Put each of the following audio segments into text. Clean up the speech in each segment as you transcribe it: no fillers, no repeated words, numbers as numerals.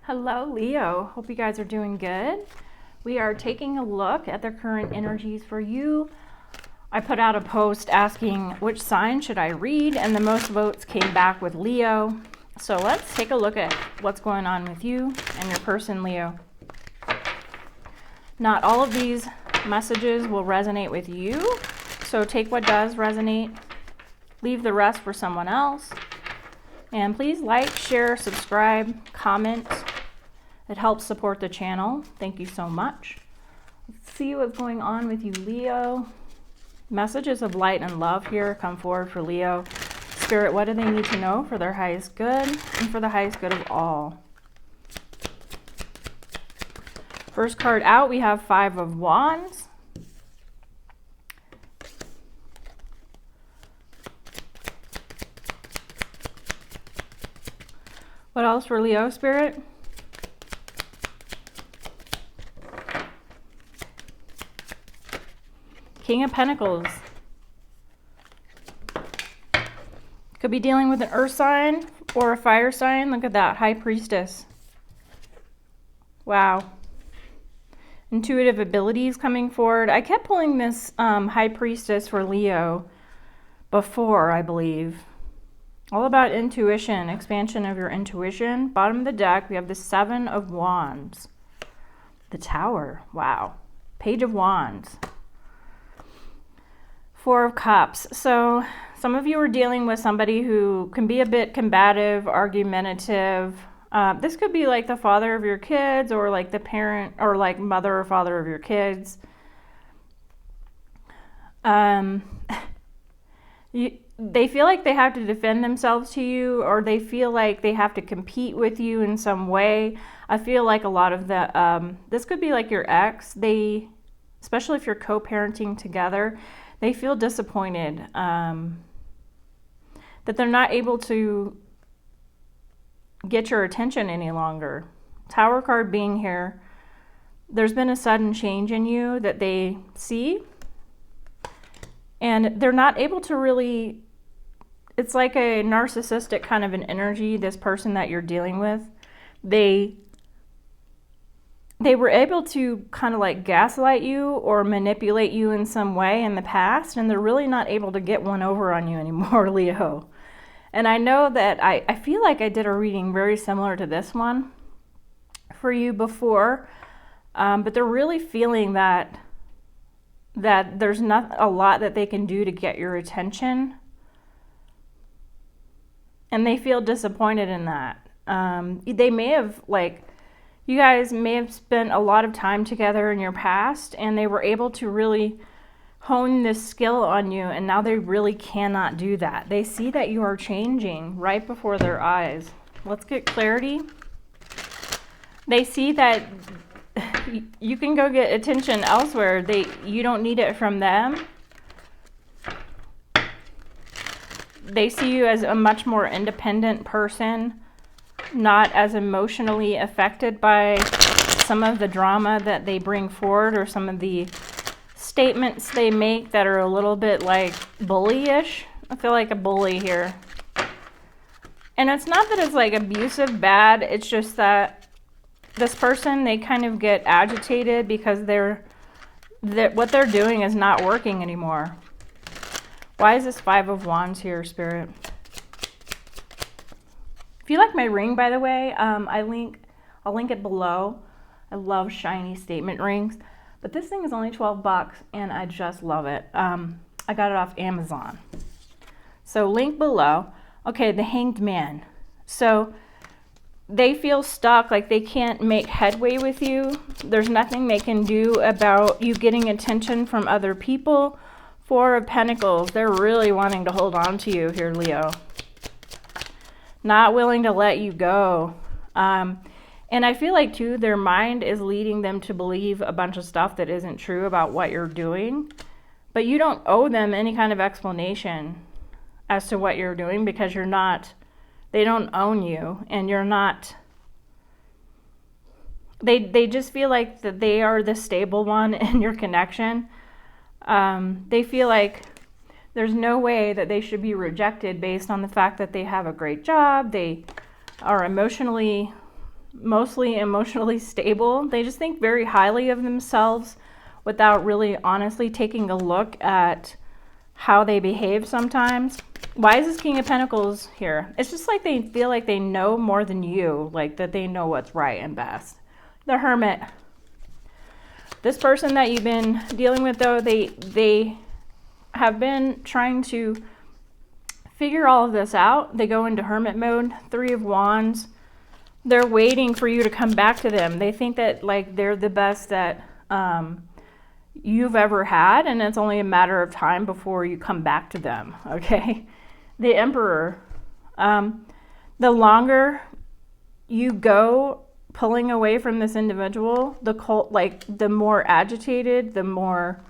Hello, Leo. Hope you guys are doing good. We are taking a look at the current energies for you. I put out a post asking which sign should I read, and the most votes came back with Leo. So let's take a look at what's going on with you and your person, Leo. Not all of these messages will resonate with you, so take what does resonate, leave the rest for someone else. And please like, share, subscribe, comment. It helps support the channel. Thank you so much. Let's see what's going on with you, Leo. Messages of light and love here come forward for Leo. Spirit, what do they need to know for their highest good and for the highest good of all? First card out, we have Five of Wands. What else for Leo, Spirit? King of Pentacles. Could be dealing with an earth sign or a fire sign. Look at that, High Priestess. Wow. Intuitive abilities coming forward. I kept pulling this High Priestess for Leo before, I believe. All about intuition, expansion of your intuition. Bottom of the deck, we have the Seven of Wands. The Tower, wow. Page of Wands. Four of Cups. So some of you are dealing with somebody who can be a bit combative, argumentative. This could be like the father of your kids, or like the parent, or like mother or father of your kids. They feel like they have to defend themselves to you, or they feel like they have to compete with you in some way. I feel like a lot of the, this could be like your ex. Especially if you're co-parenting together, they feel disappointed that they're not able to get your attention any longer. Tower card being here, there's been a sudden change in you that they see, and they're not able to really, it's like a narcissistic kind of an energy, this person that you're dealing with. They were able to kind of like gaslight you or manipulate you in some way in the past, and they're really not able to get one over on you anymore, Leo. And I know that I feel like I did a reading very similar to this one for you before, but they're really feeling that there's not a lot that they can do to get your attention. And they feel disappointed in that. They may have, you guys may have spent a lot of time together in your past, and they were able to really hone this skill on you, and now they really cannot do that. They see that you are changing right before their eyes. Let's get clarity. They see that you can go get attention elsewhere. You don't need it from them. They see you as a much more independent person, not as emotionally affected by some of the drama that they bring forward, or some of the statements they make that are a little bit like bully-ish. I feel like a bully here. And it's not that it's like abusive, bad. It's just that this person, they kind of get agitated because what they're doing is not working anymore. Why is this Five of Wands here, Spirit? If you like my ring, by the way, I'll link it below. I love shiny statement rings. But this thing is only 12 bucks, and I just love it. I got it off Amazon. So link below. Okay, the Hanged Man. So they feel stuck, like they can't make headway with you. There's nothing they can do about you getting attention from other people. Four of Pentacles. They're really wanting to hold on to you here, Leo. Not willing to let you go. And I feel like, too, their mind is leading them to believe a bunch of stuff that isn't true about what you're doing. But you don't owe them any kind of explanation as to what you're doing, because they don't own you, and you're not, they just feel like that they are the stable one in your connection. They feel like there's no way that they should be rejected based on the fact that they have a great job, they are emotionally mostly emotionally stable. They just think very highly of themselves without really honestly taking a look at how they behave sometimes. Why is this King of Pentacles here? It's just like they feel like they know more than you, like that they know what's right and best. The Hermit. This person that you've been dealing with, though, they have been trying to figure all of this out. They go into hermit mode. Three of Wands. They're waiting for you to come back to them. They think that like they're the best that you've ever had, and it's only a matter of time before you come back to them. Okay. The Emperor. The longer you go pulling away from this individual, the more agitated, the more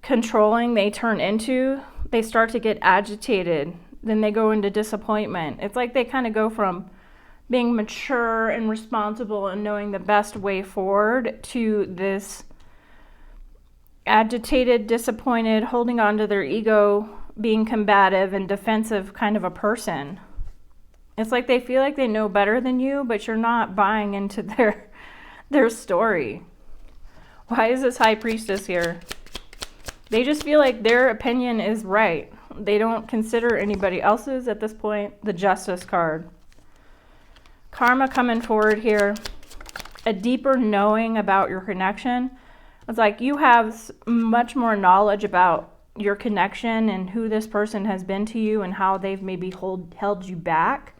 controlling they turn into. They start to get agitated. Then they go into disappointment. It's like they kind of go from being mature and responsible and knowing the best way forward to this agitated, disappointed, holding on to their ego, being combative and defensive kind of a person. It's like they feel like they know better than you, but you're not buying into their story. Why is this High Priestess here? They just feel like their opinion is right. They don't consider anybody else's at this point. The Justice card. Karma coming forward here. A deeper knowing about your connection. It's like you have much more knowledge about your connection and who this person has been to you and how they've maybe held you back.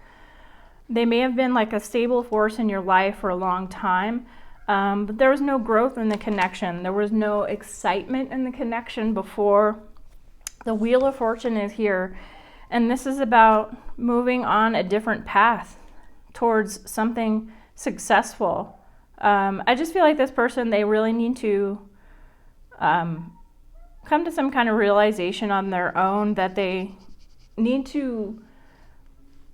They may have been like a stable force in your life for a long time, but there was no growth in the connection. There was no excitement in the connection before. The Wheel of Fortune is here, and this is about moving on a different path towards something successful. I just feel like this person, they really need to come to some kind of realization on their own that they need to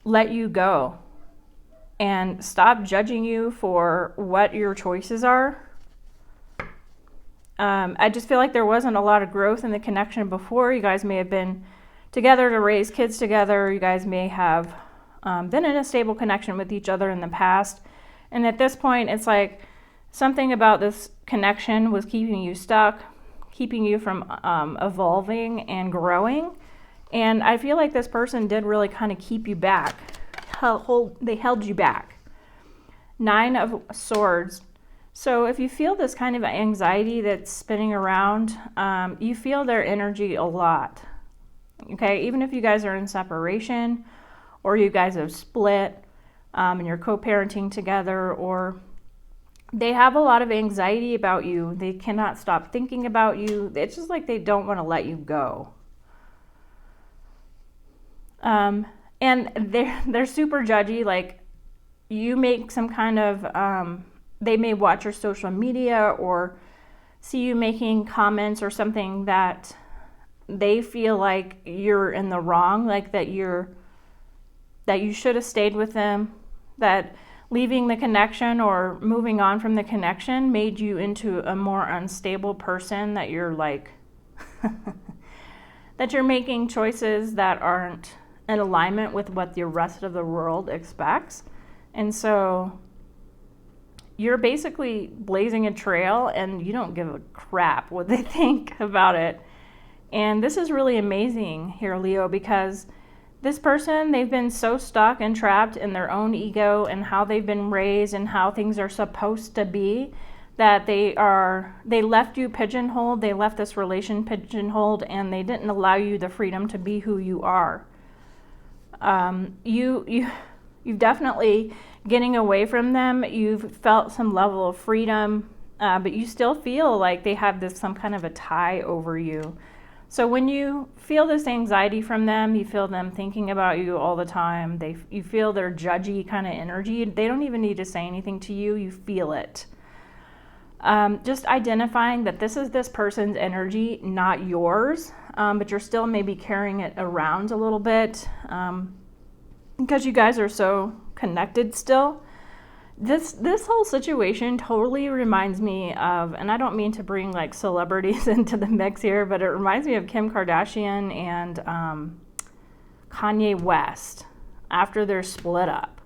let you go and stop judging you for what your choices are. I just feel like there wasn't a lot of growth in the connection before. You guys may have been together to raise kids together. You guys may have been in a stable connection with each other in the past. And at this point, it's like something about this connection was keeping you stuck, keeping you from evolving and growing. And I feel like this person did really kind of keep you back. They held you back. 9 of Swords. So if you feel this kind of anxiety that's spinning around, you feel their energy a lot. Okay, even if you guys are in separation or you guys have split and you're co-parenting together, or they have a lot of anxiety about you. They cannot stop thinking about you. It's just like they don't want to let you go. And they're super judgy. Like you make some kind of, they may watch your social media or see you making comments or something that they feel like you're in the wrong, like that you should have stayed with them, that leaving the connection or moving on from the connection made you into a more unstable person, that you're like, that you're making choices that aren't in alignment with what the rest of the world expects. And so you're basically blazing a trail and you don't give a crap what they think about it. And this is really amazing here, Leo, because this person, they've been so stuck and trapped in their own ego and how they've been raised and how things are supposed to be, that they left you pigeonholed, they left this relation pigeonholed, and they didn't allow you the freedom to be who you are. You've definitely, getting away from them, you've felt some level of freedom, but you still feel like they have some kind of a tie over you. So when you feel this anxiety from them, you feel them thinking about you all the time. You feel their judgy kind of energy. They don't even need to say anything to you. You feel it. Just identifying that this is this person's energy, not yours, but you're still maybe carrying it around a little bit because you guys are so connected still. This whole situation totally reminds me of, and I don't mean to bring like celebrities into the mix here, but it reminds me of Kim Kardashian and Kanye West after they're split up.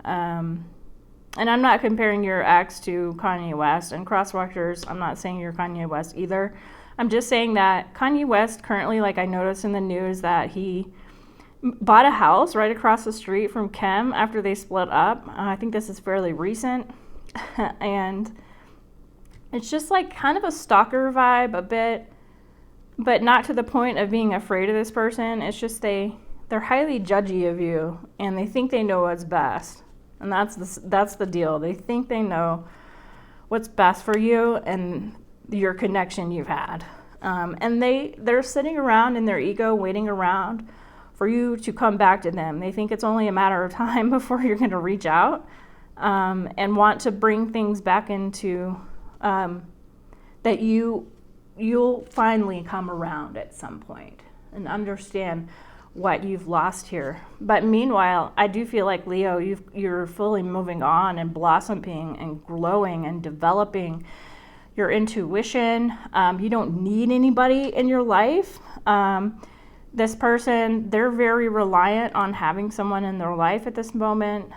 And I'm not comparing your ex to Kanye West, and cross-watchers, I'm not saying you're Kanye West either. I'm just saying that Kanye West currently, like I noticed in the news, that he bought a house right across the street from Kim after they split up. I think this is fairly recent. And it's just like kind of a stalker vibe a bit, but not to the point of being afraid of this person. It's just they're highly judgy of you, and they think they know what's best. And that's the deal. They think they know what's best for you and your connection you've had. And they're sitting around in their ego, waiting around for you to come back to them. They think it's only a matter of time before you're going to reach out and want to bring things back into that you'll finally come around at some point and understand what you've lost here. But meanwhile, I do feel like, Leo, you're fully moving on and blossoming and glowing and developing your intuition. You don't need anybody in your life. This person, they're very reliant on having someone in their life at this moment.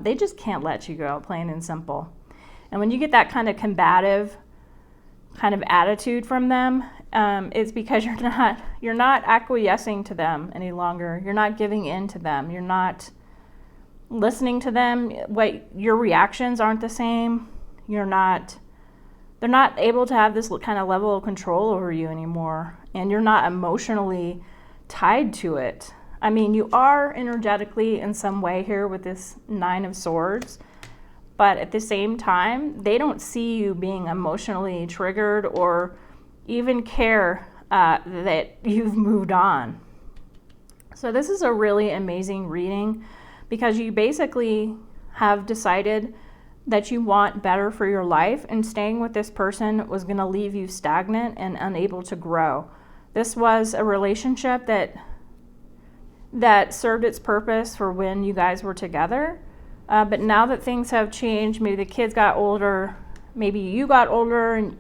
They just can't let you go, plain and simple. And when you get that kind of combative kind of attitude from them, it's because you're not acquiescing to them any longer. You're not giving in to them. You're not listening to them. Your reactions aren't the same. They're not able to have this kind of level of control over you anymore, and you're not emotionally tied to it. I mean, you are energetically in some way here with this 9 of Swords, but at the same time, they don't see you being emotionally triggered or even care that you've moved on. So this is a really amazing reading because you basically have decided that you want better for your life, and staying with this person was going to leave you stagnant and unable to grow. This was a relationship that served its purpose for when you guys were together. But now that things have changed, maybe the kids got older, maybe you got older, and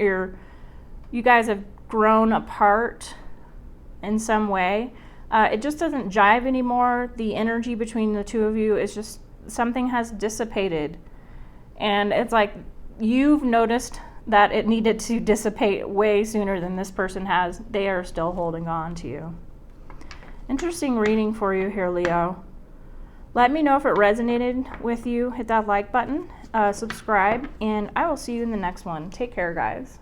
you guys have grown apart in some way. It just doesn't jive anymore. The energy between the two of you is just, something has dissipated. And it's like you've noticed that it needed to dissipate way sooner than this person has. They are still holding on to you. Interesting reading for you here, Leo. Let me know if it resonated with you. Hit that like button, subscribe, and I will see you in the next one. Take care, guys.